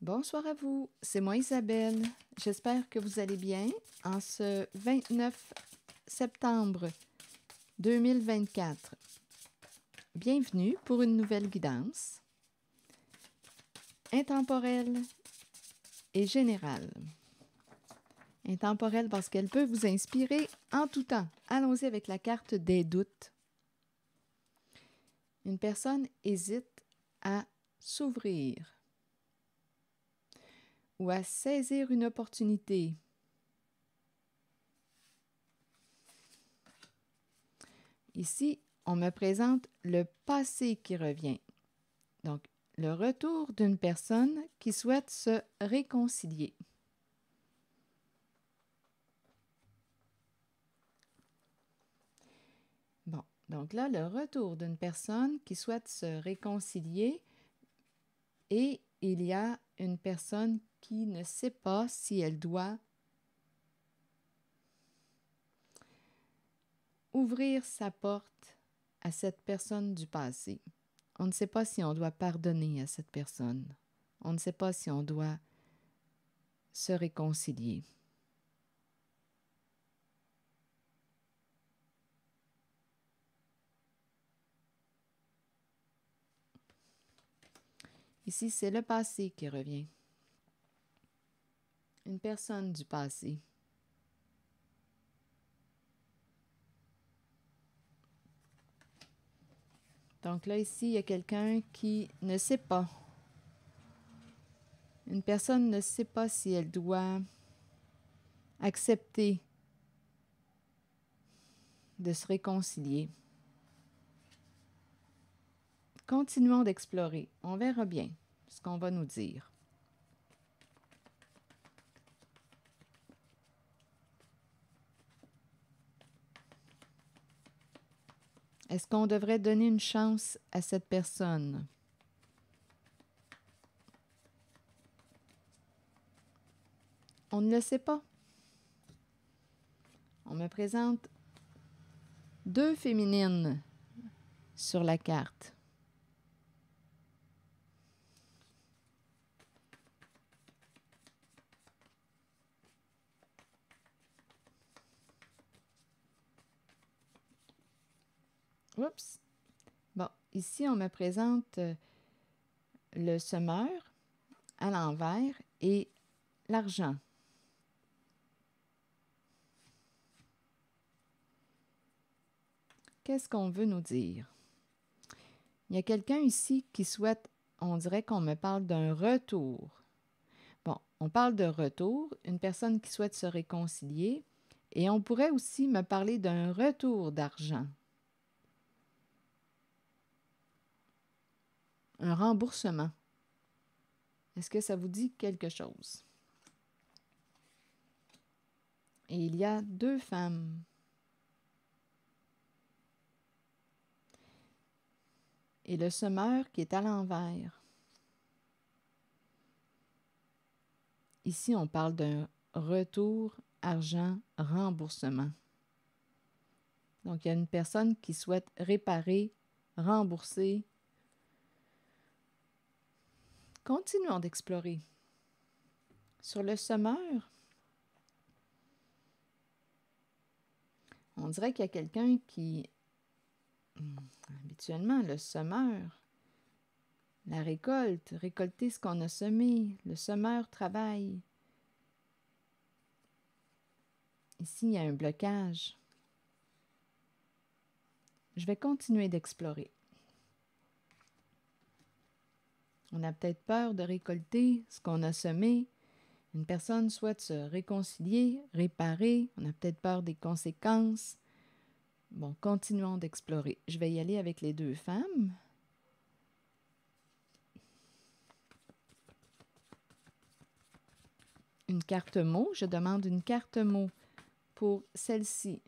Bonsoir à vous, c'est moi Isabelle. J'espère que vous allez bien en ce 29 septembre 2024. Bienvenue pour une nouvelle guidance intemporelle et générale. Intemporelle parce qu'elle peut vous inspirer en tout temps. Allons-y avec la carte des doutes. Une personne hésite à s'ouvrir ou à saisir une opportunité. Ici, on me présente le passé qui revient. Donc, le retour d'une personne qui souhaite se réconcilier. Bon, donc là, le retour d'une personne qui souhaite se réconcilier et il y a une personne qui ne sait pas si elle doit ouvrir sa porte à cette personne du passé. On ne sait pas si on doit pardonner à cette personne. On ne sait pas si on doit se réconcilier. Ici, c'est le passé qui revient. Une personne du passé. Donc là, ici, il y a quelqu'un qui ne sait pas. Une personne ne sait pas si elle doit accepter de se réconcilier. Continuons d'explorer. On verra bien ce qu'on va nous dire. Est-ce qu'on devrait donner une chance à cette personne? On ne le sait pas. On me présente deux féminines sur la carte. Oups! Bon, ici, on me présente le semeur à l'envers et l'argent. Qu'est-ce qu'on veut nous dire? Il y a quelqu'un ici qui souhaite, on dirait qu'on me parle d'un retour. Bon, on parle de retour, une personne qui souhaite se réconcilier, et on pourrait aussi me parler d'un retour d'argent. Un remboursement. Est-ce que ça vous dit quelque chose? Et il y a deux femmes. Et le semeur qui est à l'envers. Ici, on parle d'un retour, argent, remboursement. Donc, il y a une personne qui souhaite réparer, rembourser. Continuons d'explorer. Sur le semeur, on dirait qu'il y a quelqu'un qui... Habituellement, le semeur, la récolte, récolter ce qu'on a semé, le semeur travaille. Ici, il y a un blocage. Je vais continuer d'explorer. On a peut-être peur de récolter ce qu'on a semé. Une personne souhaite se réconcilier, réparer. On a peut-être peur des conséquences. Bon, continuons d'explorer. Je vais y aller avec les deux femmes. Une carte mot. Je demande une carte mot pour celle-ci.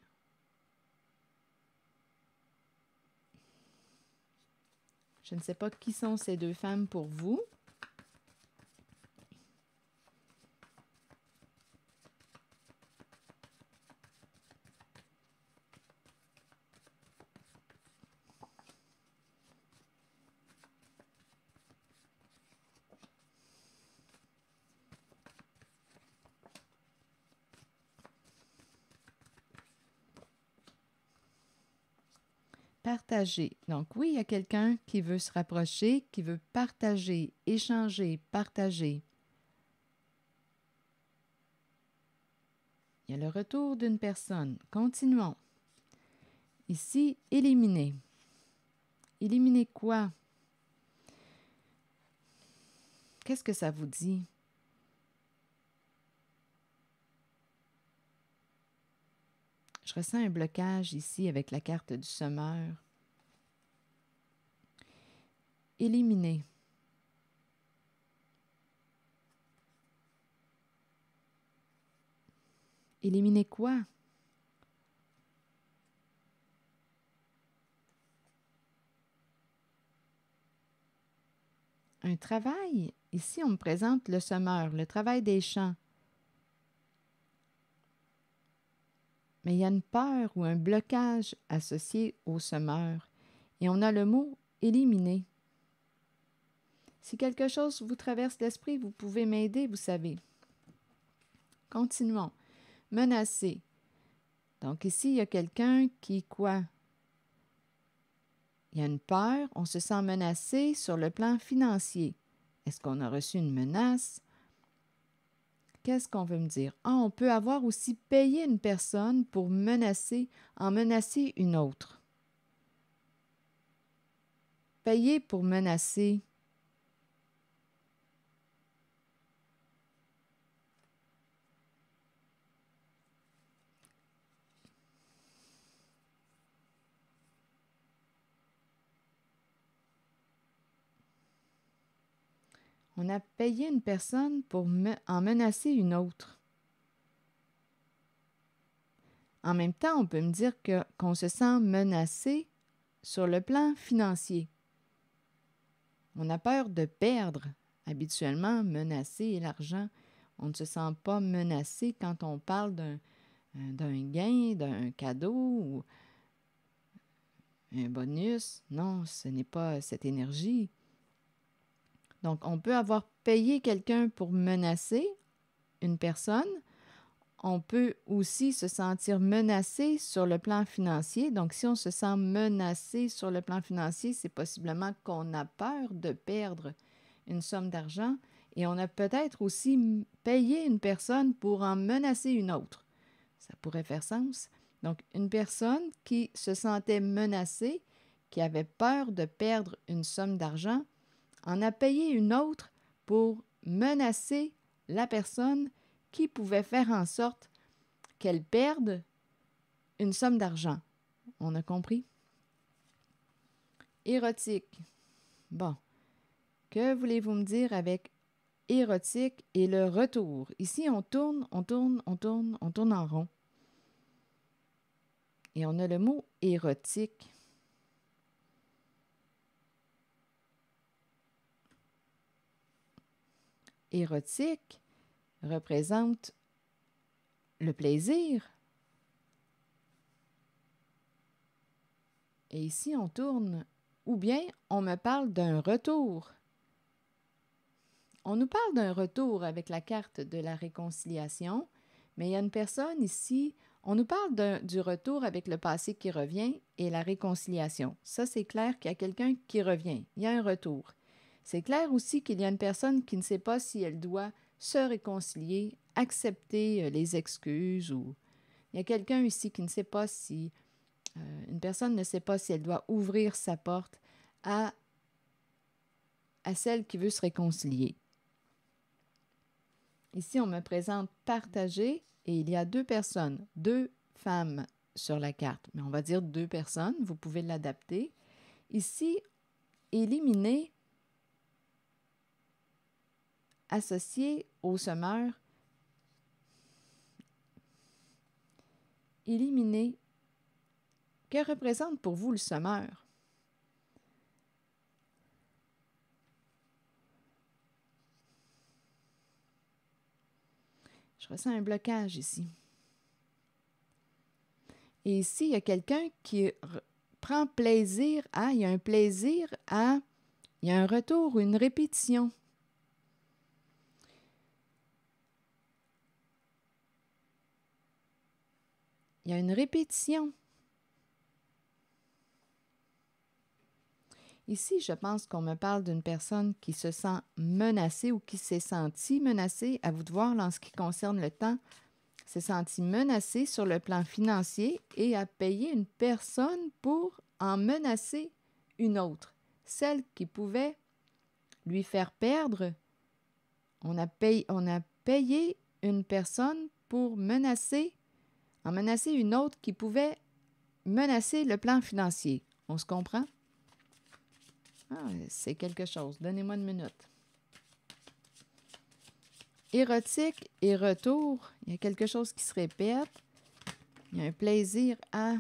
Je ne sais pas qui sont ces deux femmes pour vous. Partager. Donc oui, il y a quelqu'un qui veut se rapprocher, qui veut partager, échanger, partager. Il y a le retour d'une personne. Continuons. Ici, éliminer. Éliminer quoi? Qu'est-ce que ça vous dit? Je ressens un blocage ici avec la carte du semeur. Éliminer. Éliminer quoi? Un travail. Ici, on me présente le semeur, le travail des champs. Mais il y a une peur ou un blocage associé au semeur. Et on a le mot éliminer. Si quelque chose vous traverse l'esprit, vous pouvez m'aider, vous savez. Continuons. Menacer. Donc ici, il y a quelqu'un qui, quoi? Il y a une peur, on se sent menacé sur le plan financier. Est-ce qu'on a reçu une menace? Qu'est-ce qu'on veut me dire? Ah, on peut avoir aussi payé une personne pour menacer une autre. Payer pour menacer. On a payé une personne pour en menacer une autre. En même temps, on peut me dire qu'on se sent menacé sur le plan financier. On a peur de perdre. Habituellement, menacer l'argent. On ne se sent pas menacé quand on parle d'un gain, d'un cadeau ou un bonus. Non, ce n'est pas cette énergie. Donc, on peut avoir payé quelqu'un pour menacer une personne. On peut aussi se sentir menacé sur le plan financier. Donc, si on se sent menacé sur le plan financier, c'est possiblement qu'on a peur de perdre une somme d'argent et on a peut-être aussi payé une personne pour en menacer une autre. Ça pourrait faire sens. Donc, une personne qui se sentait menacée, qui avait peur de perdre une somme d'argent, en a payé une autre pour menacer la personne qui pouvait faire en sorte qu'elle perde une somme d'argent. On a compris? Érotique. Bon. Que voulez-vous me dire avec érotique et le retour? Ici, on tourne en rond. Et on a le mot érotique. Érotique représente le plaisir. Et ici, on tourne. Ou bien, on me parle d'un retour. On nous parle d'un retour avec la carte de la réconciliation, mais il y a une personne ici, on nous parle du retour avec le passé qui revient et la réconciliation. Ça, c'est clair qu'il y a quelqu'un qui revient. Il y a un retour. C'est clair aussi qu'il y a une personne qui ne sait pas si elle doit se réconcilier, accepter les excuses ou... Il y a quelqu'un ici qui ne sait pas si... une personne ne sait pas si elle doit ouvrir sa porte à celle qui veut se réconcilier. Ici, on me présente partager et il y a deux personnes, deux femmes sur la carte. Mais on va dire deux personnes, vous pouvez l'adapter. Ici, éliminer, associé au semeur. Éliminer. Que représente pour vous le semeur? Je ressens un blocage ici. Et ici, il y a quelqu'un qui prend plaisir à, il y a un plaisir à, il y a un retour, une répétition. Il y a une répétition. Ici, je pense qu'on me parle d'une personne qui se sent menacée ou qui s'est sentie menacée. À vous de voir, là, en ce qui concerne le temps, s'est sentie menacée sur le plan financier et a payé une personne pour en menacer une autre. Celle qui pouvait lui faire perdre. On a payé une personne pour en menacer une autre qui pouvait menacer le plan financier. On se comprend? Ah, c'est quelque chose. Donnez-moi une minute. Érotique et retour. Il y a quelque chose qui se répète. Il y a un plaisir à...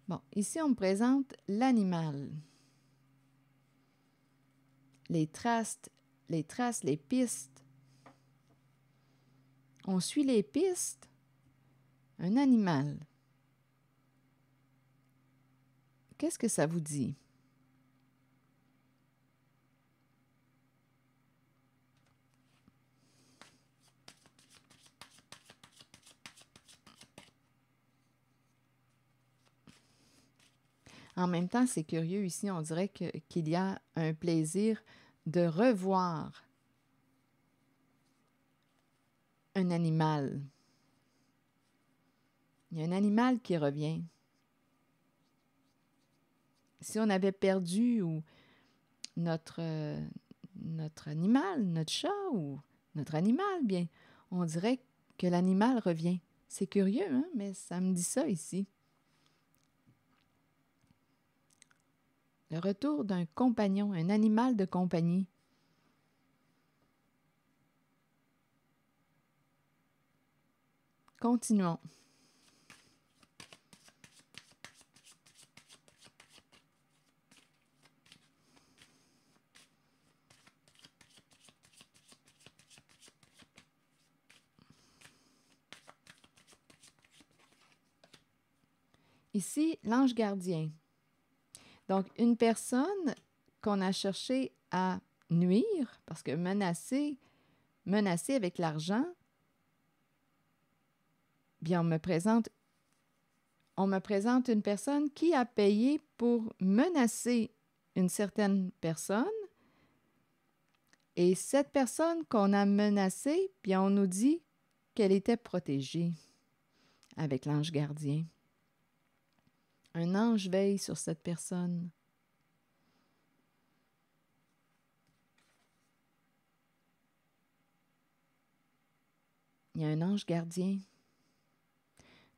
Bon, ici, on me présente l'animal. Les traces, les pistes. On suit les pistes. Un animal. Qu'est-ce que ça vous dit? En même temps, c'est curieux ici, on dirait qu'il y a un plaisir de revoir un animal. Il y a un animal qui revient. Si on avait perdu ou notre animal, notre chat ou notre animal, bien, on dirait que l'animal revient. C'est curieux, hein? Mais ça me dit ça ici. Le retour d'un compagnon, un animal de compagnie. Continuons. Ici, l'ange gardien. Donc, une personne qu'on a cherché à nuire, parce que menacer avec l'argent, bien, on me présente une personne qui a payé pour menacer une certaine personne. Et cette personne qu'on a menacée, bien, on nous dit qu'elle était protégée avec l'ange gardien. Un ange veille sur cette personne. Il y a un ange gardien.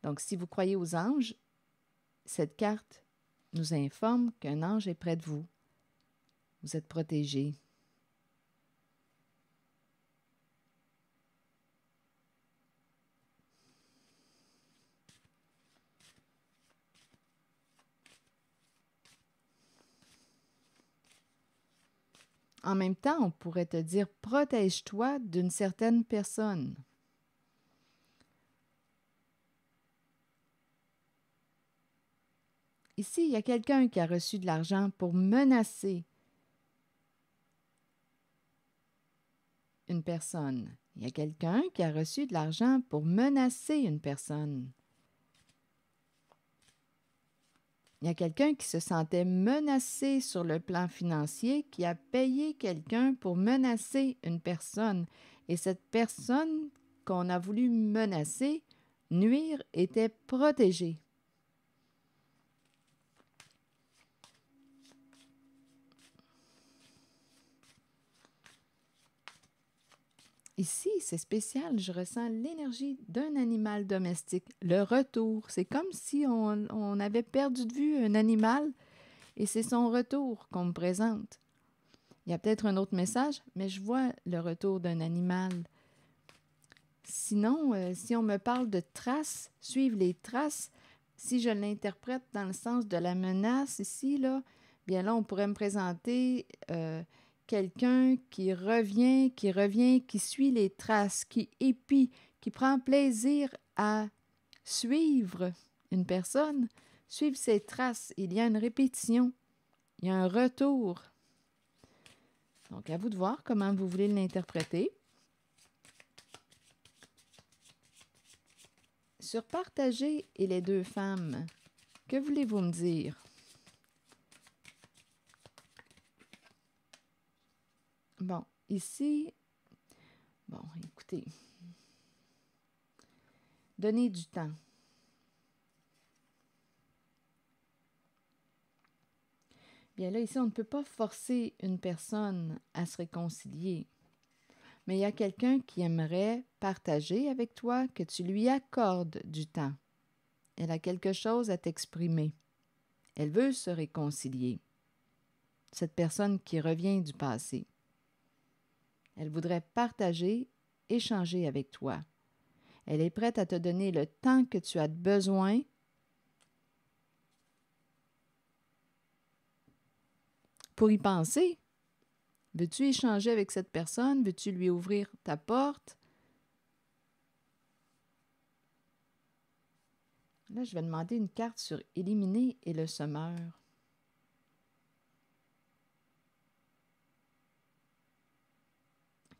Donc, si vous croyez aux anges, cette carte nous informe qu'un ange est près de vous. Vous êtes protégé. En même temps, on pourrait te dire « protège-toi d'une certaine personne ». Ici, il y a quelqu'un qui a reçu de l'argent pour menacer une personne. Il y a quelqu'un qui a reçu de l'argent pour menacer une personne. Il y a quelqu'un qui se sentait menacé sur le plan financier, qui a payé quelqu'un pour menacer une personne. Et cette personne qu'on a voulu menacer, nuire, était protégée. Ici, c'est spécial, je ressens l'énergie d'un animal domestique. Le retour, c'est comme si on avait perdu de vue un animal et c'est son retour qu'on me présente. Il y a peut-être un autre message, mais je vois le retour d'un animal. Sinon, si on me parle de traces, suivre les traces, si je l'interprète dans le sens de la menace ici, là, bien là, on pourrait me présenter quelqu'un qui revient, qui suit les traces, qui épie, qui prend plaisir à suivre une personne, suivre ses traces. Il y a une répétition, il y a un retour. Donc, à vous de voir comment vous voulez l'interpréter. Sur partager et les deux femmes, que voulez-vous me dire? Bon, ici, bon, écoutez, donner du temps. Bien là, ici, on ne peut pas forcer une personne à se réconcilier. Mais il y a quelqu'un qui aimerait partager avec toi, que tu lui accordes du temps. Elle a quelque chose à t'exprimer. Elle veut se réconcilier. Cette personne qui revient du passé. Elle voudrait partager, échanger avec toi. Elle est prête à te donner le temps que tu as besoin pour y penser. Veux-tu échanger avec cette personne? Veux-tu lui ouvrir ta porte? Là, je vais demander une carte sur éliminer et le semeur.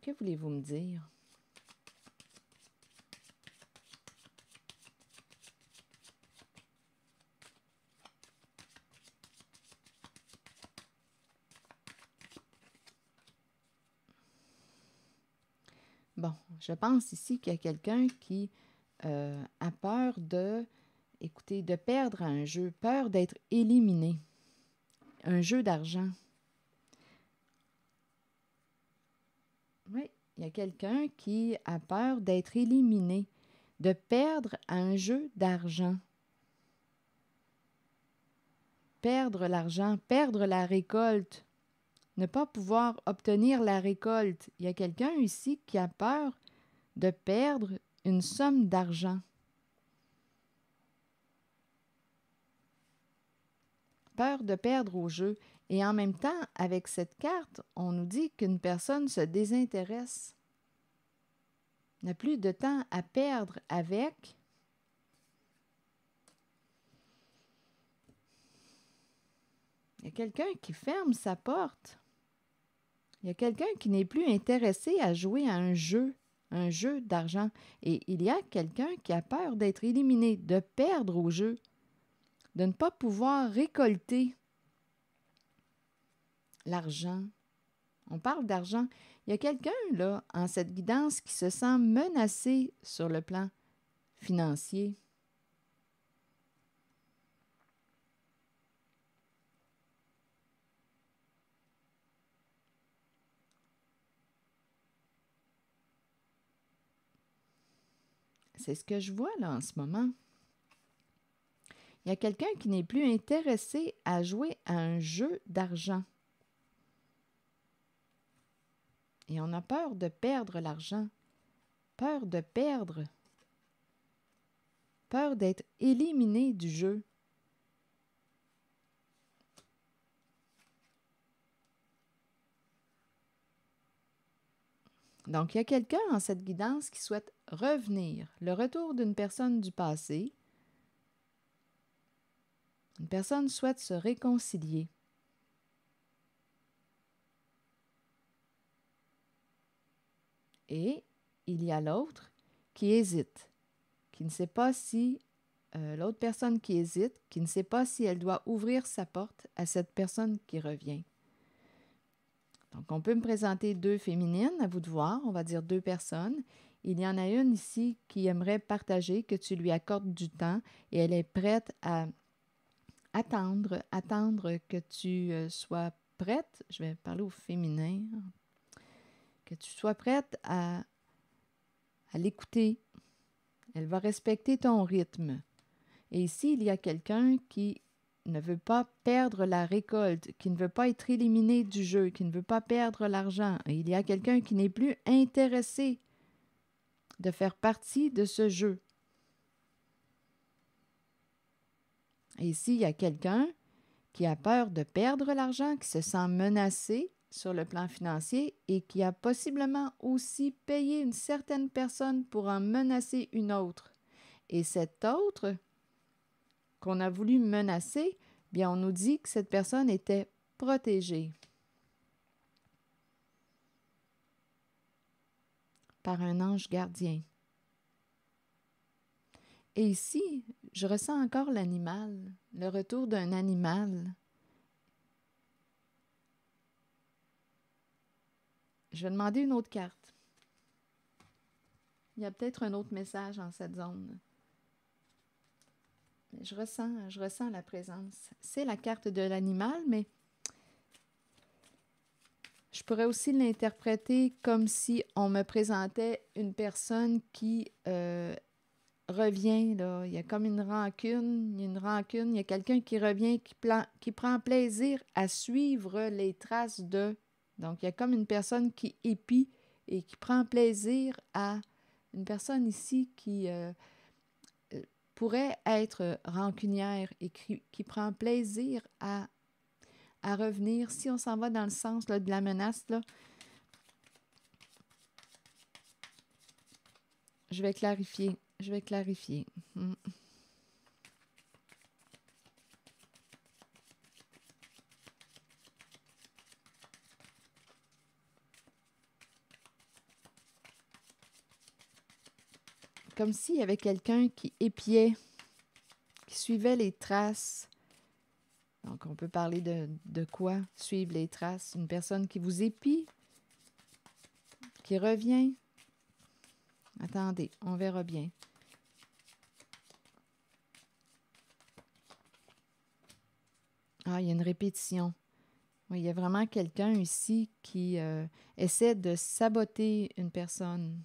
Que voulez-vous me dire? Bon, je pense ici qu'il y a quelqu'un qui a peur écoutez, de perdre un jeu, peur d'être éliminé. Un jeu d'argent. Oui, il y a quelqu'un qui a peur d'être éliminé, de perdre un jeu d'argent. Perdre l'argent, perdre la récolte, ne pas pouvoir obtenir la récolte. Il y a quelqu'un ici qui a peur de perdre une somme d'argent. Peur de perdre au jeu. Et en même temps, avec cette carte, on nous dit qu'une personne se désintéresse, n'a plus de temps à perdre avec. Il y a quelqu'un qui ferme sa porte. Il y a quelqu'un qui n'est plus intéressé à jouer à un jeu d'argent. Et il y a quelqu'un qui a peur d'être éliminé, de perdre au jeu, de ne pas pouvoir récolter l'argent. On parle d'argent. Il y a quelqu'un, là, en cette guidance, qui se sent menacé sur le plan financier. C'est ce que je vois, là, en ce moment. Il y a quelqu'un qui n'est plus intéressé à jouer à un jeu d'argent. Et on a peur de perdre l'argent, peur de perdre, peur d'être éliminé du jeu. Donc, il y a quelqu'un en cette guidance qui souhaite revenir, le retour d'une personne du passé. Une personne souhaite se réconcilier. Et il y a l'autre qui hésite, qui ne sait pas si, l'autre personne qui hésite, qui ne sait pas si elle doit ouvrir sa porte à cette personne qui revient. Donc, on peut me présenter deux féminines, à vous de voir, on va dire deux personnes. Il y en a une ici qui aimerait partager, que tu lui accordes du temps et elle est prête à attendre que tu sois prête, je vais parler au féminin, que tu sois prête à l'écouter. Elle va respecter ton rythme. Et ici, il y a quelqu'un qui ne veut pas perdre la récolte, qui ne veut pas être éliminé du jeu, qui ne veut pas perdre l'argent. Et il y a quelqu'un qui n'est plus intéressé de faire partie de ce jeu. Et ici, il y a quelqu'un qui a peur de perdre l'argent, qui se sent menacé sur le plan financier et qui a possiblement aussi payé une certaine personne pour en menacer une autre. Et cette autre qu'on a voulu menacer, bien on nous dit que cette personne était protégée par un ange gardien. Et ici, je ressens encore l'animal, le retour d'un animal. Je vais demander une autre carte. Il y a peut-être un autre message en cette zone. Je ressens la présence. C'est la carte de l'animal, mais je pourrais aussi l'interpréter comme si on me présentait une personne qui revient, là. Il y a comme une rancune, il y a quelqu'un qui revient, qui prend plaisir à suivre les traces de. Donc, il y a comme une personne qui épie et qui prend plaisir à une personne ici qui pourrait être rancunière et qui prend plaisir à revenir. Si on s'en va dans le sens là, de la menace, là, je vais clarifier. Comme s'il y avait quelqu'un qui épiait, qui suivait les traces. Donc, on peut parler de quoi? Suivre les traces. Une personne qui vous épie, qui revient. Attendez, on verra bien. Ah, il y a une répétition. Oui, il y a vraiment quelqu'un ici qui essaie de saboter une personne,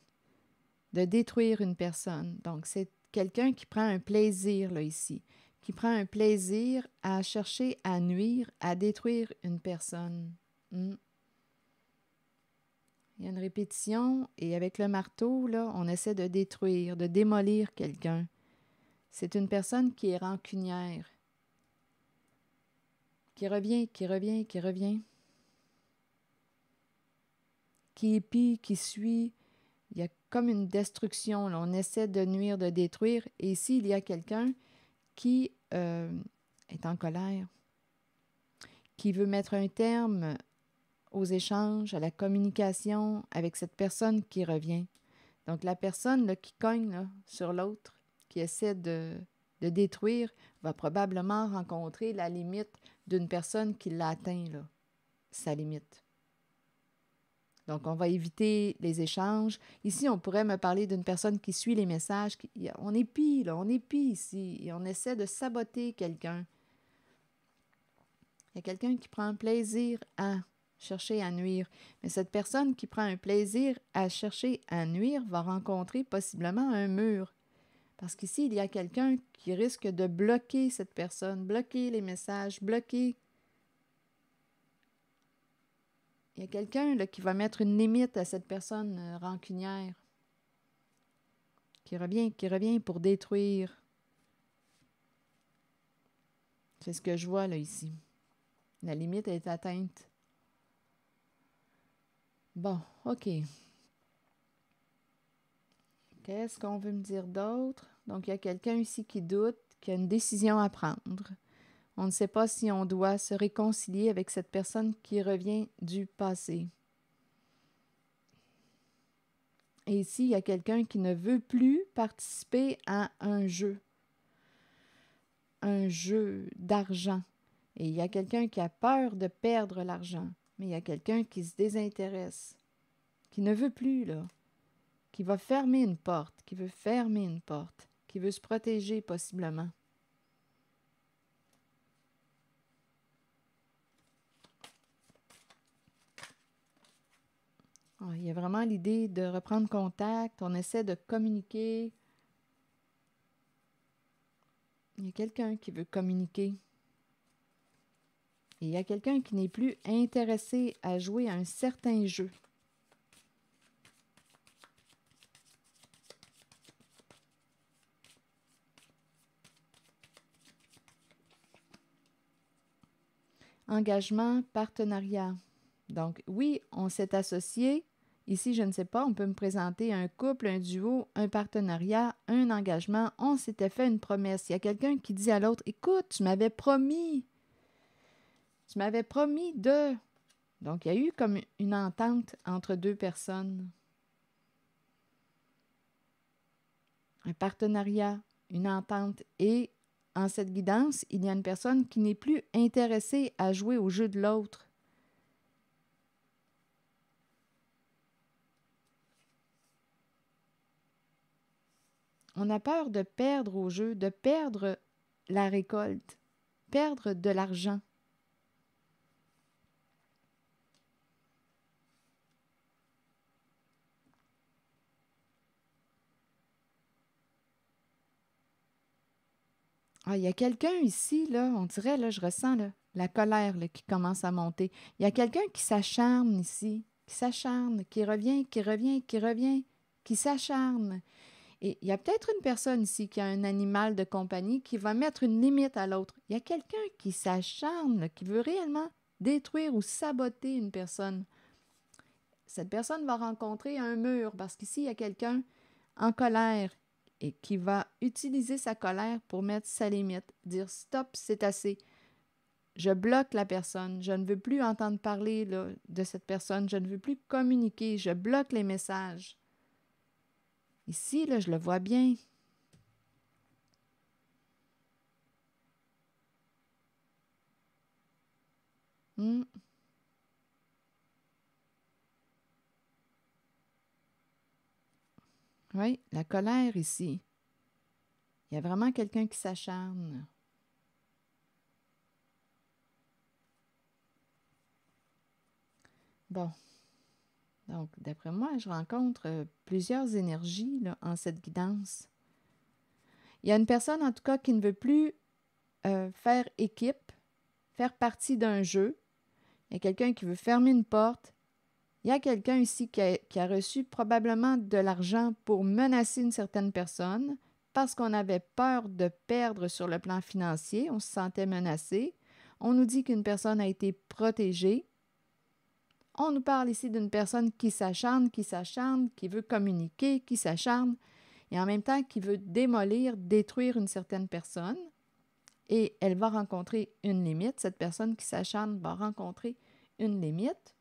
de détruire une personne. Donc, c'est quelqu'un qui prend un plaisir, là, ici, qui prend un plaisir à chercher à nuire, à détruire une personne. Il y a une répétition et avec le marteau, là, on essaie de détruire, de démolir quelqu'un. C'est une personne qui est rancunière, qui revient, qui épie, qui suit. Il y a comme une destruction, là. On essaie de nuire, de détruire. Et ici, il y a quelqu'un qui est en colère, qui veut mettre un terme aux échanges, à la communication avec cette personne qui revient. Donc, la personne là, qui cogne là, sur l'autre, qui essaie de détruire, va probablement rencontrer la limite d'une personne qui l'a atteint, là, sa limite. Donc, on va éviter les échanges. Ici, on pourrait me parler d'une personne qui suit les messages. On épie, là, on épie ici. Et on essaie de saboter quelqu'un. Il y a quelqu'un qui prend plaisir à chercher à nuire. Mais cette personne qui prend un plaisir à chercher à nuire va rencontrer possiblement un mur. Parce qu'ici, il y a quelqu'un qui risque de bloquer cette personne, bloquer les messages, bloquer. Il y a quelqu'un là, qui va mettre une limite à cette personne rancunière, qui revient pour détruire. C'est ce que je vois là ici. La limite est atteinte. Bon, OK. Qu'est-ce qu'on veut me dire d'autre? Donc, il y a quelqu'un ici qui doute, qui a une décision à prendre. On ne sait pas si on doit se réconcilier avec cette personne qui revient du passé. Et ici, il y a quelqu'un qui ne veut plus participer à un jeu d'argent. Et il y a quelqu'un qui a peur de perdre l'argent. Mais il y a quelqu'un qui se désintéresse, qui ne veut plus, là, qui va fermer une porte, qui veut se protéger possiblement. Il y a vraiment l'idée de reprendre contact, on essaie de communiquer. Il y a quelqu'un qui veut communiquer. Et il y a quelqu'un qui n'est plus intéressé à jouer à un certain jeu. Engagement, partenariat. Donc, oui, on s'est associé. Ici, je ne sais pas, on peut me présenter un couple, un duo, un partenariat, un engagement. On s'était fait une promesse. Il y a quelqu'un qui dit à l'autre, « Écoute, tu m'avais promis de... » Donc, il y a eu comme une entente entre deux personnes. Un partenariat, une entente. Et en cette guidance, il y a une personne qui n'est plus intéressée à jouer au jeu de l'autre. On a peur de perdre au jeu, de perdre la récolte, perdre de l'argent. Ah, il y a quelqu'un ici, là, on dirait, là, je ressens là, la colère là, qui commence à monter. Il y a quelqu'un qui s'acharne ici, qui s'acharne, qui revient, qui revient, qui revient, qui s'acharne. Et il y a peut-être une personne ici qui a un animal de compagnie qui va mettre une limite à l'autre. Il y a quelqu'un qui s'acharne, là, qui veut réellement détruire ou saboter une personne. Cette personne va rencontrer un mur parce qu'ici, il y a quelqu'un en colère et qui va utiliser sa colère pour mettre sa limite, dire stop, c'est assez. Je bloque la personne, je ne veux plus entendre parler là, de cette personne, je ne veux plus communiquer, je bloque les messages. Ici, là, je le vois bien. Hmm. Oui, la colère ici. Il y a vraiment quelqu'un qui s'acharne. Bon, donc d'après moi, je rencontre plusieurs énergies là, en cette guidance. Il y a une personne en tout cas qui ne veut plus faire équipe, faire partie d'un jeu. Il y a quelqu'un qui veut fermer une porte. Il y a quelqu'un ici qui a reçu probablement de l'argent pour menacer une certaine personne parce qu'on avait peur de perdre sur le plan financier, on se sentait menacé. On nous dit qu'une personne a été protégée. On nous parle ici d'une personne qui s'acharne, qui veut communiquer, qui s'acharne, et en même temps qui veut démolir, détruire une certaine personne. Et elle va rencontrer une limite. Cette personne qui s'acharne va rencontrer une limite.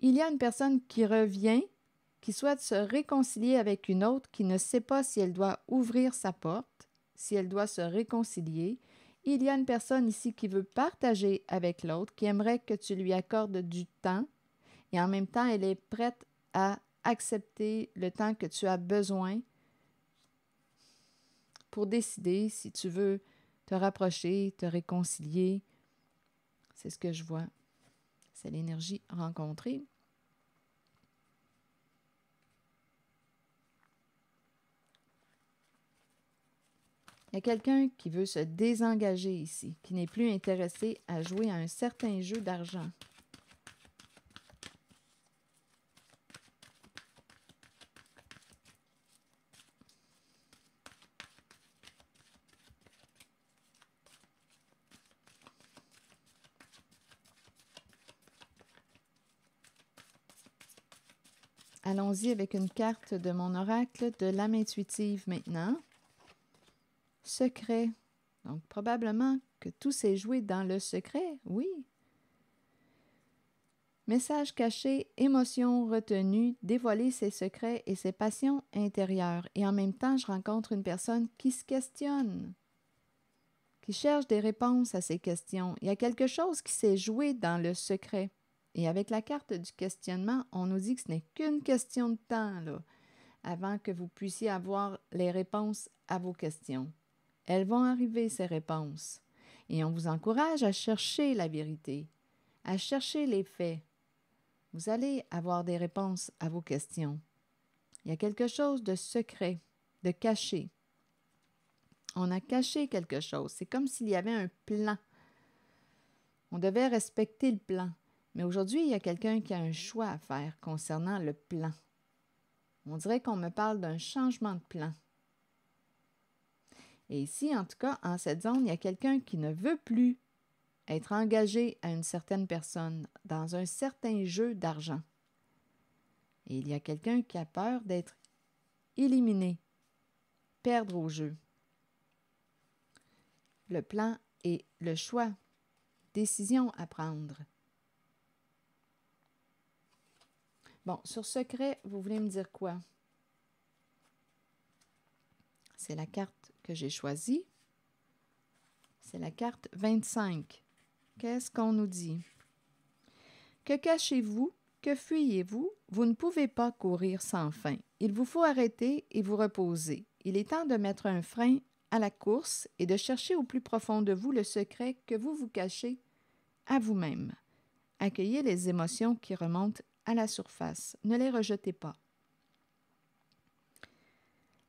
Il y a une personne qui revient, qui souhaite se réconcilier avec une autre, qui ne sait pas si elle doit ouvrir sa porte, si elle doit se réconcilier. Il y a une personne ici qui veut partager avec l'autre, qui aimerait que tu lui accordes du temps, et en même temps, elle est prête à accepter le temps que tu as besoin pour décider si tu veux te rapprocher, te réconcilier. C'est ce que je vois. C'est l'énergie rencontrée. Il y a quelqu'un qui veut se désengager ici, qui n'est plus intéressé à jouer à un certain jeu d'argent. Allons-y avec une carte de mon oracle de l'âme intuitive maintenant. Secret. Donc, probablement que tout s'est joué dans le secret, oui. Message caché, émotion retenue, dévoiler ses secrets et ses passions intérieures. Et en même temps, je rencontre une personne qui se questionne, qui cherche des réponses à ces questions. Il y a quelque chose qui s'est joué dans le secret. Et avec la carte du questionnement, on nous dit que ce n'est qu'une question de temps, là, avant que vous puissiez avoir les réponses à vos questions. Elles vont arriver, ces réponses. Et on vous encourage à chercher la vérité, à chercher les faits. Vous allez avoir des réponses à vos questions. Il y a quelque chose de secret, de caché. On a caché quelque chose. C'est comme s'il y avait un plan. On devait respecter le plan. Mais aujourd'hui, il y a quelqu'un qui a un choix à faire concernant le plan. On dirait qu'on me parle d'un changement de plan. Et ici, en tout cas, en cette zone, il y a quelqu'un qui ne veut plus être engagé à une certaine personne dans un certain jeu d'argent. Et il y a quelqu'un qui a peur d'être éliminé, perdre au jeu. Le plan et le choix, décision à prendre. Bon, sur secret, vous voulez me dire quoi? C'est la carte que j'ai choisie. C'est la carte 25. Qu'est-ce qu'on nous dit? Que cachez-vous Que fuyez-vous? Vous ne pouvez pas courir sans fin. Il vous faut arrêter et vous reposer. Il est temps de mettre un frein à la course et de chercher au plus profond de vous le secret que vous vous cachez à vous-même. Accueillez les émotions qui remontent à la surface. Ne les rejetez pas.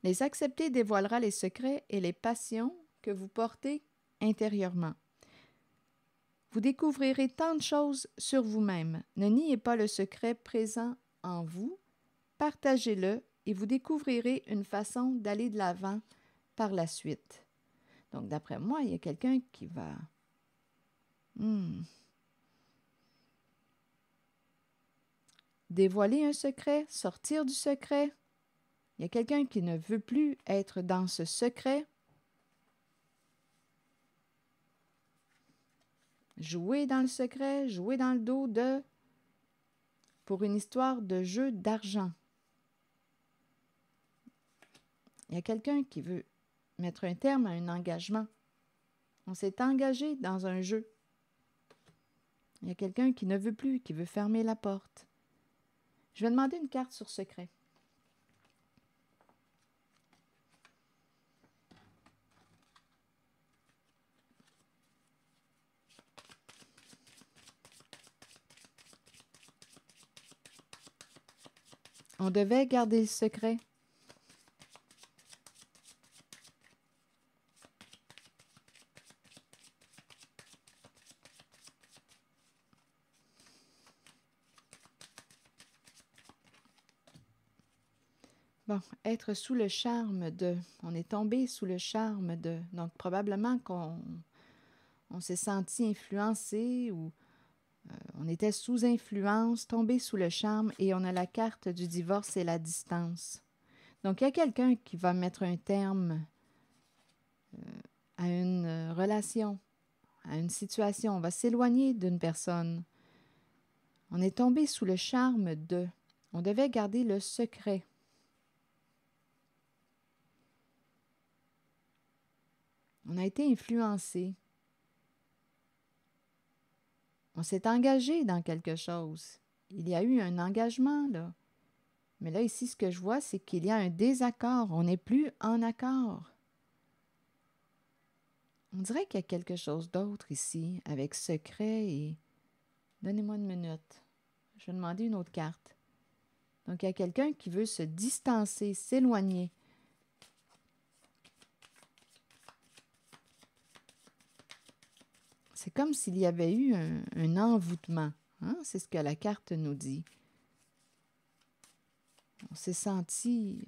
Les accepter dévoilera les secrets et les passions que vous portez intérieurement. Vous découvrirez tant de choses sur vous-même. Ne niez pas le secret présent en vous. Partagez-le et vous découvrirez une façon d'aller de l'avant par la suite. Donc, d'après moi, il y a quelqu'un qui va dévoiler un secret, sortir du secret. Il y a quelqu'un qui ne veut plus être dans ce secret. Jouer dans le secret, jouer dans le dos de... pour une histoire de jeu d'argent. Il y a quelqu'un qui veut mettre un terme à un engagement. On s'est engagé dans un jeu. Il y a quelqu'un qui ne veut plus, qui veut fermer la porte. Je vais demander une carte sur secret. On devait garder le secret. Bon, être sous le charme de... On est tombé sous le charme de... Donc, probablement qu'on s'est senti influencé ou on était sous influence, tombé sous le charme et on a la carte du divorce et la distance. Donc, il y a quelqu'un qui va mettre un terme à une relation, à une situation. On va s'éloigner d'une personne. On est tombé sous le charme de... On devait garder le secret. On a été influencé. On s'est engagé dans quelque chose. Il y a eu un engagement, là. Mais là, ici, ce que je vois, c'est qu'il y a un désaccord. On n'est plus en accord. On dirait qu'il y a quelque chose d'autre ici, avec secret et... Donnez-moi une minute. Je vais demander une autre carte. Donc, il y a quelqu'un qui veut se distancer, s'éloigner. C'est comme s'il y avait eu un envoûtement. Hein? C'est ce que la carte nous dit. On s'est senti...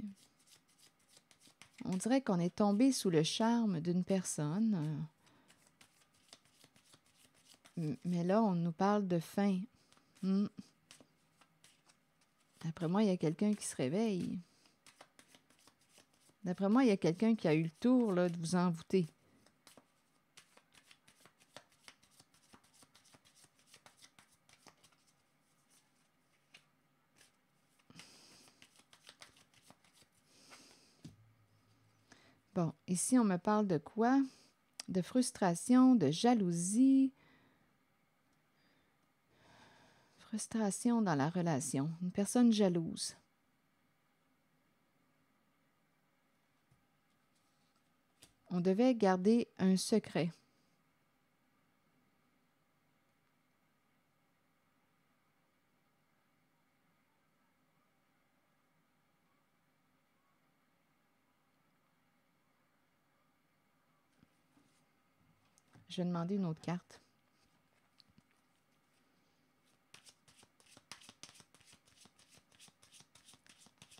On dirait qu'on est tombé sous le charme d'une personne. Mais là, on nous parle de fin. D'après moi, il y a quelqu'un qui se réveille. D'après moi, il y a quelqu'un qui a eu le tour là, de vous envoûter. Bon, ici, on me parle de quoi? De frustration, de jalousie. Frustration dans la relation. Une personne jalouse. On devait garder un secret. Je vais demander une autre carte.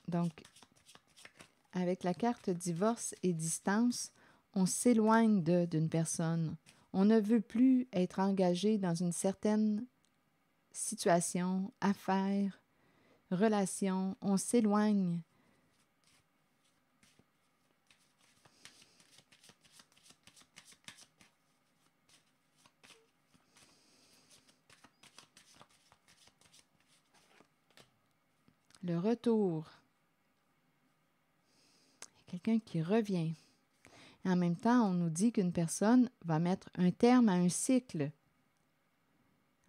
Donc, avec la carte divorce et distance, on s'éloigne d'une personne. On ne veut plus être engagé dans une certaine situation, affaire, relation. On s'éloigne. Le retour. Il y a quelqu'un qui revient. Et en même temps, on nous dit qu'une personne va mettre un terme à un cycle,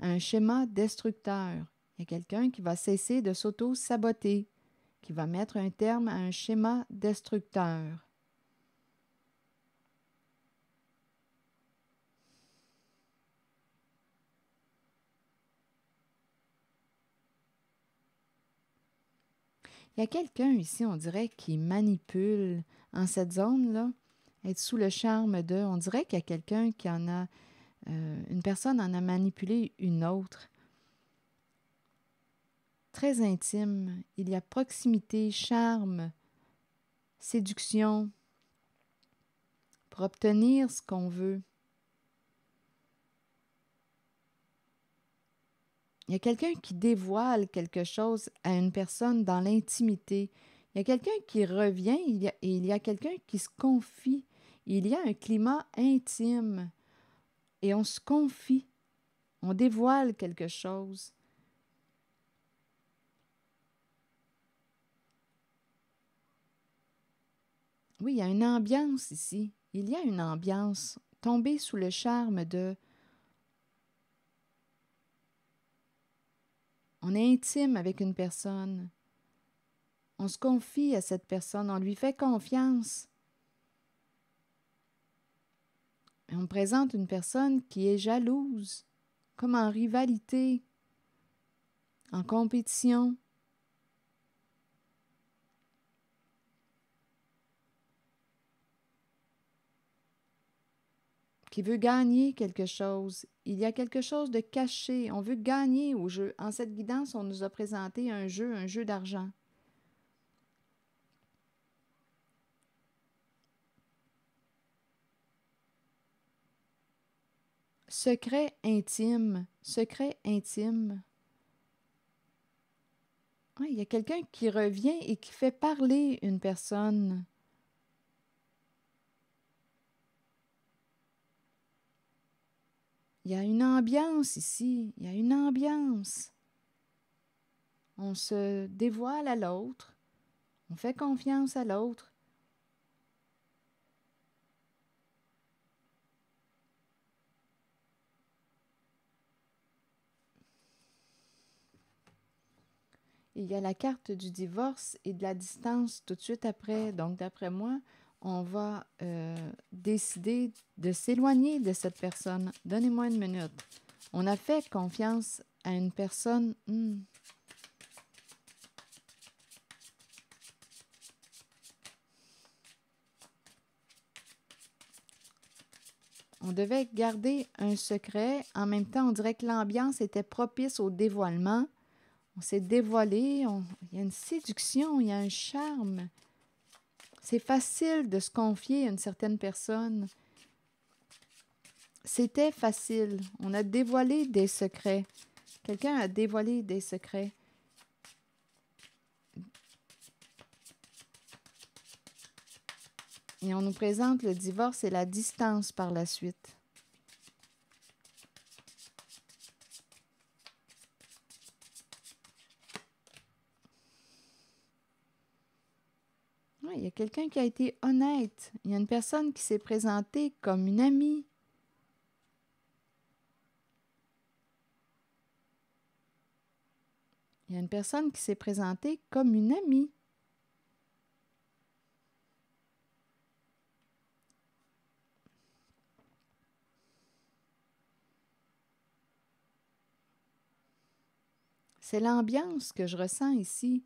à un schéma destructeur. Il y a quelqu'un qui va cesser de s'auto-saboter, qui va mettre un terme à un schéma destructeur. Il y a quelqu'un ici, on dirait, qui manipule en cette zone-là, être sous le charme de... On dirait qu'il y a quelqu'un qui en a... une personne en a manipulé une autre. Très intime. Il y a proximité, charme, séduction pour obtenir ce qu'on veut. Il y a quelqu'un qui dévoile quelque chose à une personne dans l'intimité. Il y a quelqu'un qui revient et il y a quelqu'un qui se confie. Il y a un climat intime et on se confie. On dévoile quelque chose. Oui, il y a une ambiance ici. Il y a une ambiance. Tomber sous le charme de... On est intime avec une personne. On se confie à cette personne. On lui fait confiance. Et on me présente une personne qui est jalouse, comme en rivalité, en compétition. Qui veut gagner quelque chose. Il y a quelque chose de caché. On veut gagner au jeu. En cette guidance, on nous a présenté un jeu d'argent. Secret intime. Secret intime. Oui, il y a quelqu'un qui revient et qui fait parler une personne. Il y a une ambiance ici. Il y a une ambiance. On se dévoile à l'autre. On fait confiance à l'autre. Il y a la carte du divorce et de la distance tout de suite après. Donc, d'après moi, on va décider de s'éloigner de cette personne. Donnez-moi une minute. On a fait confiance à une personne. On devait garder un secret. En même temps, on dirait que l'ambiance était propice au dévoilement. On s'est dévoilé. Il y a une séduction, il y a un charme. C'est facile de se confier à une certaine personne. C'était facile. On a dévoilé des secrets. Quelqu'un a dévoilé des secrets. Et on nous présente le divorce et la distance par la suite. Oui, il y a quelqu'un qui a été honnête. Il y a une personne qui s'est présentée comme une amie. Il y a une personne qui s'est présentée comme une amie. C'est l'ambiance que je ressens ici.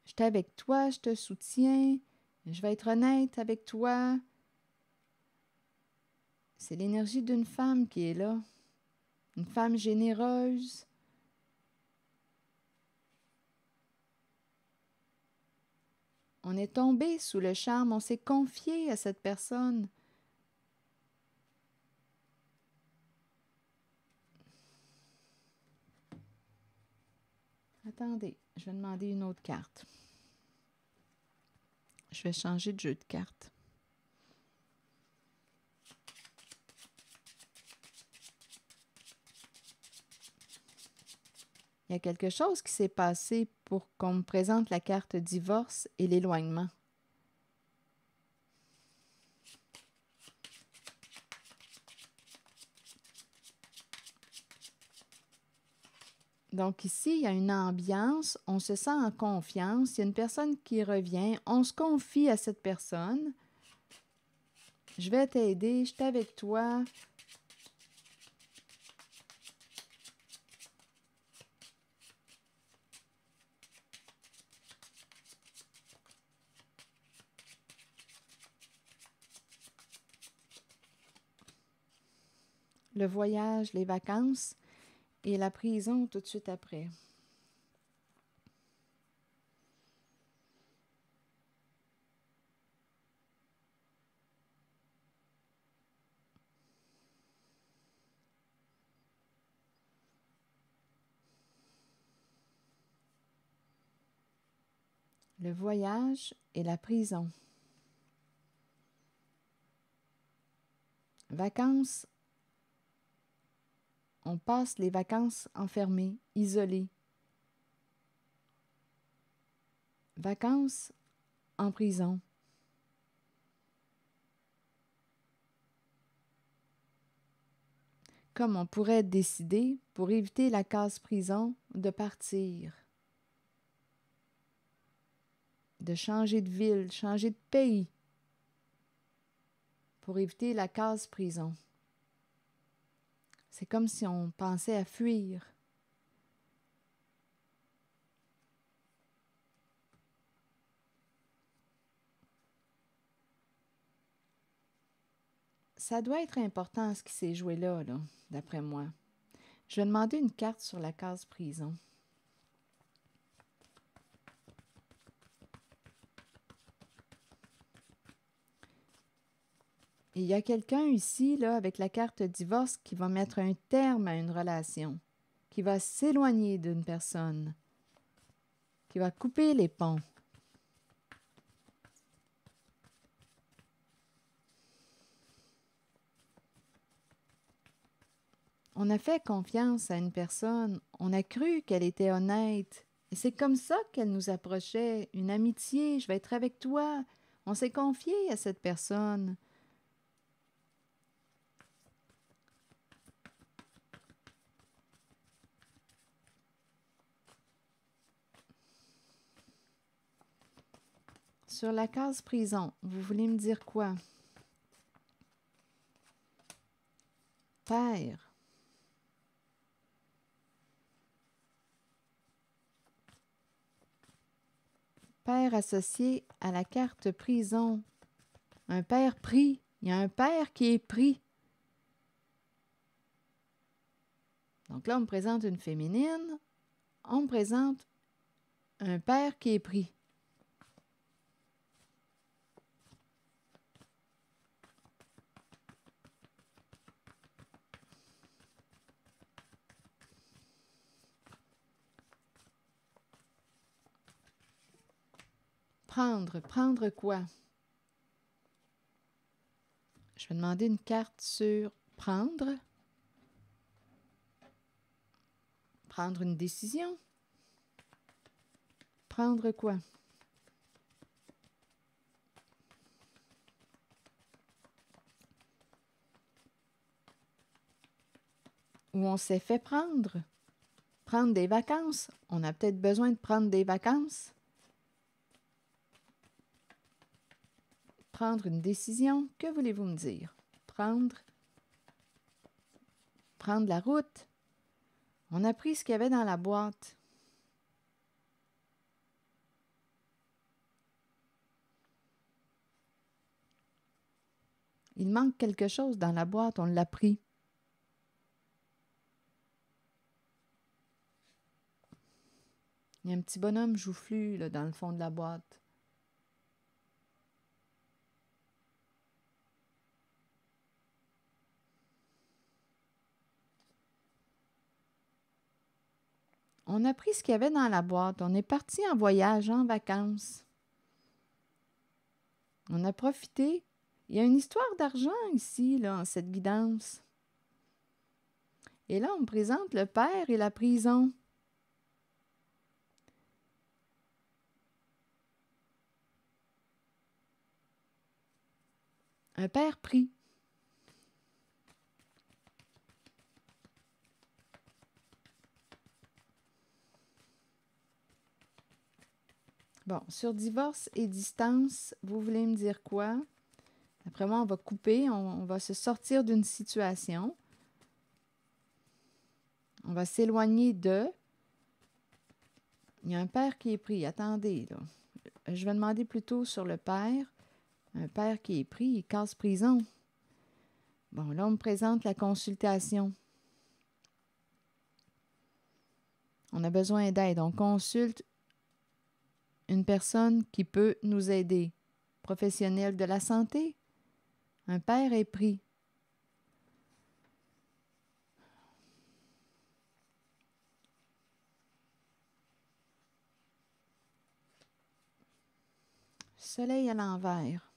Je suis avec toi, je te soutiens, je vais être honnête avec toi. C'est l'énergie d'une femme qui est là. Une femme généreuse. On est tombé sous le charme, on s'est confié à cette personne. Attendez, je vais demander une autre carte. Je vais changer de jeu de cartes. Il y a quelque chose qui s'est passé pour qu'on me présente la carte divorce et l'éloignement. Donc ici, il y a une ambiance, on se sent en confiance, il y a une personne qui revient, on se confie à cette personne. Je vais t'aider, je suis avec toi. Le voyage, les vacances et la prison tout de suite après. Le voyage et la prison. Vacances, on passe les vacances enfermés, isolés. Vacances en prison. Comme on pourrait décider, pour éviter la case prison, de partir, de changer de ville, changer de pays, pour éviter la case prison. C'est comme si on pensait à fuir. Ça doit être important ce qui s'est joué là, d'après moi. Je vais demander une carte sur la case prison. Et il y a quelqu'un ici, là, avec la carte divorce, qui va mettre un terme à une relation, qui va s'éloigner d'une personne, qui va couper les ponts. On a fait confiance à une personne, on a cru qu'elle était honnête. Et c'est comme ça qu'elle nous approchait, une amitié, je vais être avec toi. On s'est confié à cette personne. Sur la case prison, vous voulez me dire quoi? Père. Père associé à la carte prison. Un père pris. Il y a un père qui est pris. Donc là, on me présente une féminine. On me présente un père qui est pris. Prendre. Prendre quoi? Je vais demander une carte sur prendre. Prendre une décision. Prendre quoi? Ou on s'est fait prendre. Prendre des vacances. On a peut-être besoin de prendre des vacances. Prendre une décision. Que voulez-vous me dire? Prendre. Prendre la route. On a pris ce qu'il y avait dans la boîte. Il manque quelque chose dans la boîte, on l'a pris. Il y a un petit bonhomme joufflu là, dans le fond de la boîte. On a pris ce qu'il y avait dans la boîte. On est parti en voyage, en vacances. On a profité. Il y a une histoire d'argent ici, là, en cette guidance. Et là, on me présente le père et la prison. Un père pris. Bon, sur divorce et distance, vous voulez me dire quoi? Après moi, on va couper, on va se sortir d'une situation. On va s'éloigner de... Il y a un père qui est pris. Attendez, là. Je vais demander plutôt sur le père. Un père qui est pris, il casse prison. Bon, là, on me présente la consultation. On a besoin d'aide. On consulte une personne qui peut nous aider. Professionnel de la santé. Un père est pris. Soleil à l'envers.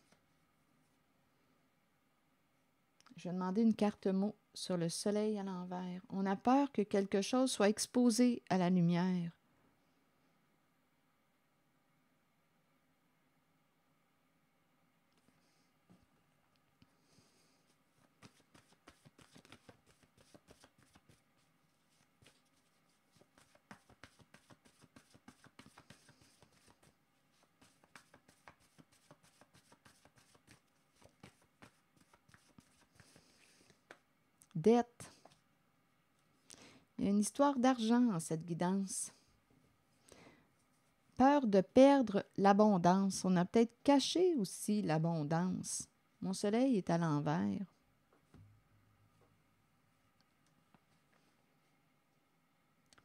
Je vais demander une carte mot sur le soleil à l'envers. On a peur que quelque chose soit exposé à la lumière. Dette. Il y a une histoire d'argent en cette guidance. Peur de perdre l'abondance. On a peut-être caché aussi l'abondance. Mon soleil est à l'envers.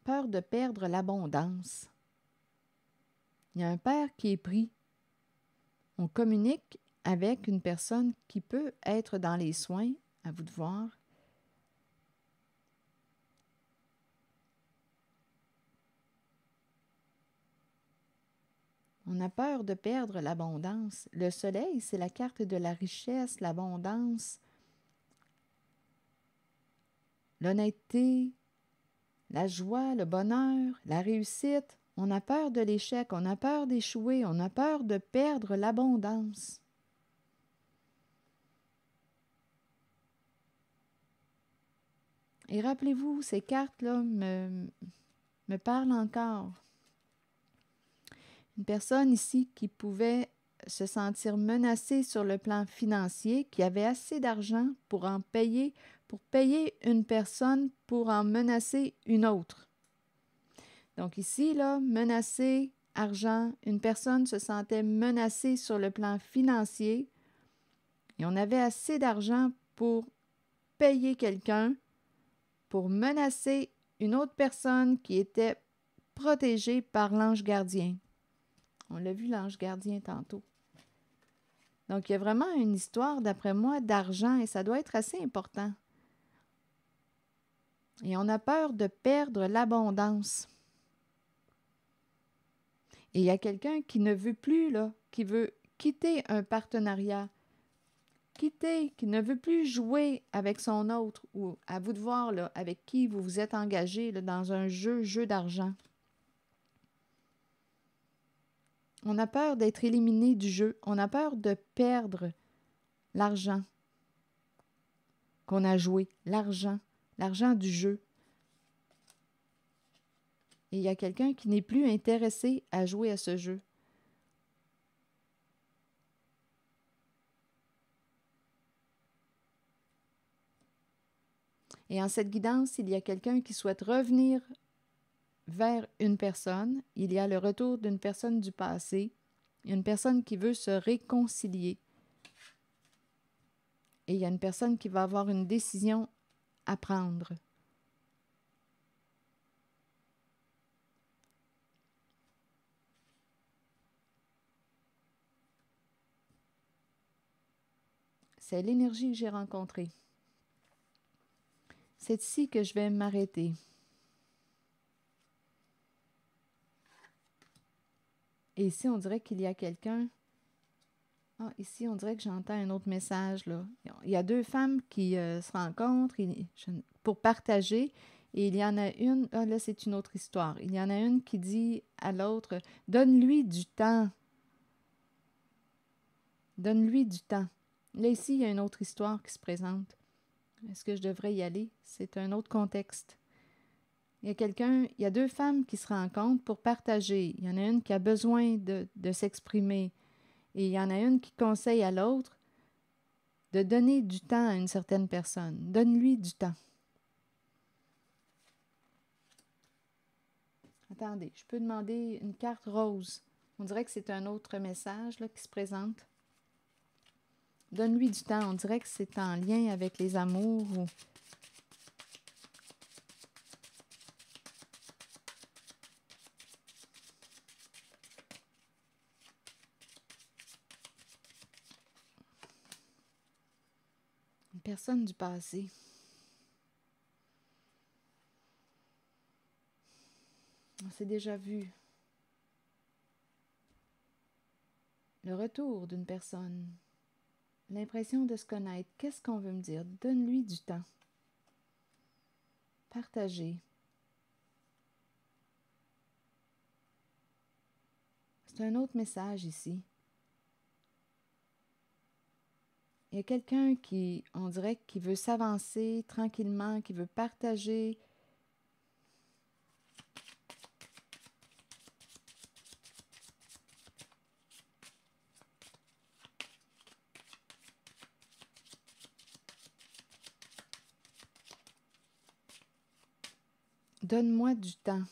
Peur de perdre l'abondance. Il y a un père qui est pris. On communique avec une personne qui peut être dans les soins, à vous de voir. On a peur de perdre l'abondance. Le soleil, c'est la carte de la richesse, l'abondance, l'honnêteté, la joie, le bonheur, la réussite. On a peur de l'échec, on a peur d'échouer, on a peur de perdre l'abondance. Et rappelez-vous, ces cartes-là me parlent encore. Une personne ici qui pouvait se sentir menacée sur le plan financier, qui avait assez d'argent pour payer une personne pour en menacer une autre. Donc ici, là, menacé, argent, une personne se sentait menacée sur le plan financier et on avait assez d'argent pour payer quelqu'un pour menacer une autre personne qui était protégée par l'ange gardien. On l'a vu, l'ange gardien, tantôt. Donc, il y a vraiment une histoire, d'après moi, d'argent et ça doit être assez important. Et on a peur de perdre l'abondance. Et il y a quelqu'un qui ne veut plus, là, qui veut quitter un partenariat, qui ne veut plus jouer avec son autre, ou à vous de voir, là, avec qui vous vous êtes engagé là, dans un jeu d'argent. On a peur d'être éliminé du jeu. On a peur de perdre l'argent qu'on a joué, l'argent du jeu. Et il y a quelqu'un qui n'est plus intéressé à jouer à ce jeu. Et en cette guidance, il y a quelqu'un qui souhaite revenir vers une personne. Il y a le retour d'une personne du passé, une personne qui veut se réconcilier. Et il y a une personne qui va avoir une décision à prendre. C'est l'énergie que j'ai rencontrée. C'est ici que je vais m'arrêter. Et ici, on dirait qu'il y a quelqu'un. Ah, ici, on dirait que j'entends un autre message, là. Il y a deux femmes qui se rencontrent pour partager. Et il y en a une, ah là, c'est une autre histoire. Il y en a une qui dit à l'autre, donne-lui du temps. Donne-lui du temps. Là, ici, il y a une autre histoire qui se présente. Est-ce que je devrais y aller? C'est un autre contexte. il y a deux femmes qui se rencontrent pour partager. Il y en a une qui a besoin de s'exprimer et il y en a une qui conseille à l'autre de donner du temps à une certaine personne. Donne-lui du temps. Attendez, je peux demander une carte rose. On dirait que c'est un autre message là, qui se présente. Donne-lui du temps. On dirait que c'est en lien avec les amours ou... Une personne du passé. On s'est déjà vu. Le retour d'une personne. L'impression de se connaître. Qu'est-ce qu'on veut me dire? Donne-lui du temps. Partager. C'est un autre message ici. Il y a quelqu'un qui, on dirait, qui veut s'avancer tranquillement, qui veut partager. Donne-moi du temps.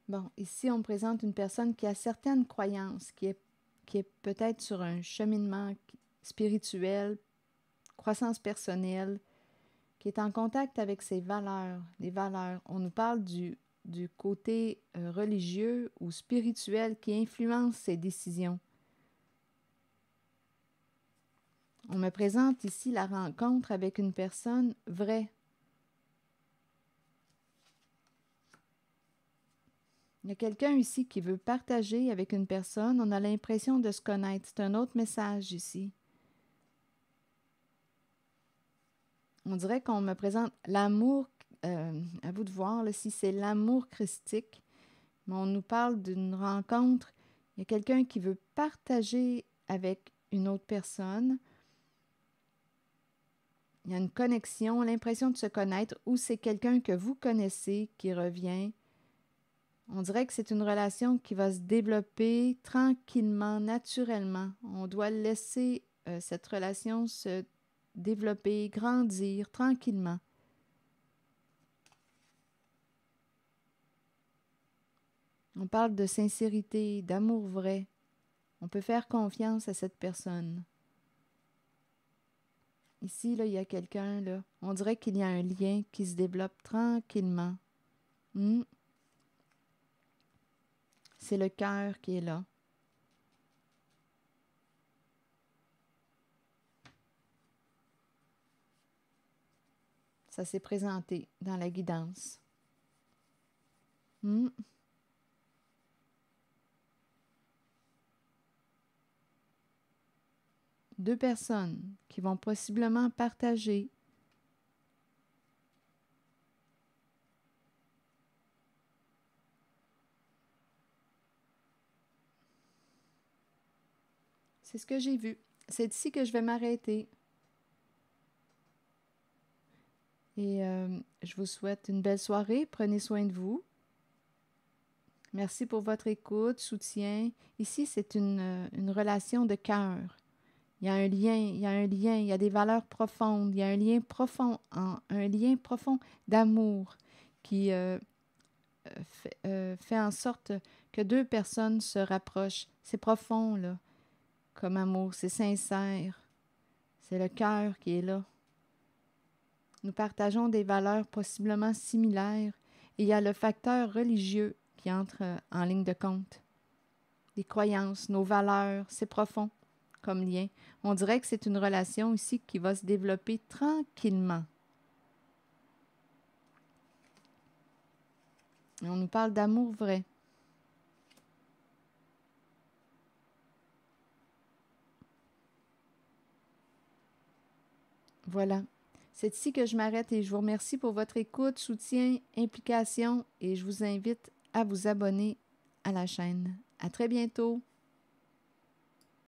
Bon, ici, on me présente une personne qui a certaines croyances, qui est peut-être sur un cheminement spirituel, croissance personnelle, qui est en contact avec ses valeurs, les valeurs. On nous parle du côté religieux ou spirituel qui influence ses décisions. On me présente ici la rencontre avec une personne vraie. Il y a quelqu'un ici qui veut partager avec une personne. On a l'impression de se connaître. C'est un autre message ici. On dirait qu'on me présente l'amour, à vous de voir là, si c'est l'amour christique. Mais on nous parle d'une rencontre. Il y a quelqu'un qui veut partager avec une autre personne. Il y a une connexion, l'impression de se connaître, ou c'est quelqu'un que vous connaissez qui revient. On dirait que c'est une relation qui va se développer tranquillement, naturellement. On doit laisser cette relation se développer, grandir tranquillement. On parle de sincérité, d'amour vrai. On peut faire confiance à cette personne. Ici, là, il y a quelqu'un, là. On dirait qu'il y a un lien qui se développe tranquillement. C'est le cœur qui est là. Ça s'est présenté dans la guidance. Deux personnes qui vont possiblement partager. C'est ce que j'ai vu. C'est ici que je vais m'arrêter. Et je vous souhaite une belle soirée. Prenez soin de vous. Merci pour votre écoute, soutien. Ici, c'est une relation de cœur. Il y a un lien, il y a des valeurs profondes, il y a un lien profond d'amour qui fait en sorte que deux personnes se rapprochent. C'est profond, là, comme amour, c'est sincère. C'est le cœur qui est là. Nous partageons des valeurs possiblement similaires et il y a le facteur religieux qui entre en ligne de compte. Les croyances, nos valeurs, c'est profond comme lien. On dirait que c'est une relation ici qui va se développer tranquillement. Et on nous parle d'amour vrai. Voilà. C'est ici que je m'arrête et je vous remercie pour votre écoute, soutien, implication et je vous invite à vous abonner à la chaîne. À très bientôt!